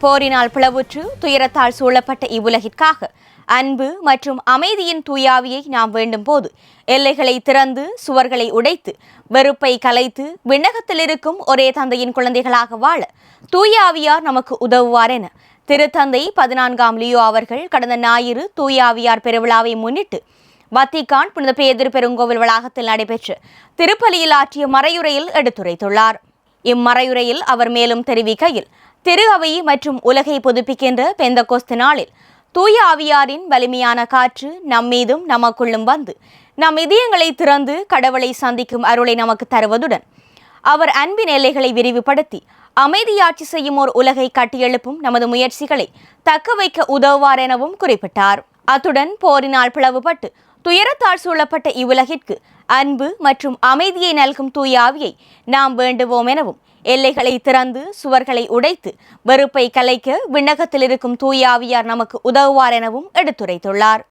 போரினால் பிளவுற்று துயரத்தால் சூழப்பட்ட இவ்வுலகிற்காக அன்பு மற்றும் அமைதியின் தூயாவியை நாம் வேண்டும் போது எல்லைகளை திறந்து சுவர்களை உடைத்து வெறுப்பை கலைத்து விண்ணகத்தில் இருக்கும் ஒரே தந்தையின் குழந்தைகளாக வாழ தூயாவியார் நமக்கு உதவுவார் என திருத்தந்தை 14ஆம் லியோ அவர்கள் கடந்த ஞாயிறு தூயாவியார் பெருவிழாவை முன்னிட்டு வத்திக்கான் புனித பேதுரு பெருங்கோவில் வளாகத்தில் நடைபெற்ற திருப்பலியில் ஆற்றிய மறையுரையில் எடுத்துரைத்துள்ளார். இம்மறையுரையில் அவர் மேலும் தெரிவிக்கையில், திரு அவை மற்றும் உலகை புதுப்பிக்கின்ற பெந்தகோஸ்து நாளில் தூய ஆவியாரின் வலிமையான காற்று நம்மீதும் நமக்குள்ளும் வந்து நம் இதயங்களை திறந்து கடவுளை சந்திக்கும் அருளை நமக்கு தருவதுடன் அவர் அன்பின் எல்லைகளை விரிவுபடுத்தி அமைதியாட்சி செய்யும் ஓர் உலகை கட்டியெழுப்பும் நமது முயற்சிகளை தக்க வைக்க உதவுவார் எனவும் குறிப்பிட்டார். அத்துடன் போரினால் பிளவுபட்டு துயரத்தால் சூழப்பட்ட இவ்வுலகிற்கு அன்பு மற்றும் அமைதியை நல்கும் தூய ஆவியை நாம் வேண்டுவோம் எனவும் எல்லைகளை திறந்து சுவர்களை உடைத்து வெறுப்பை கலைக்க விண்ணகத்தில் இருக்கும் தூய ஆவியார் நமக்கு உதவுவார் எனவும் எடுத்துரைத்துள்ளார்.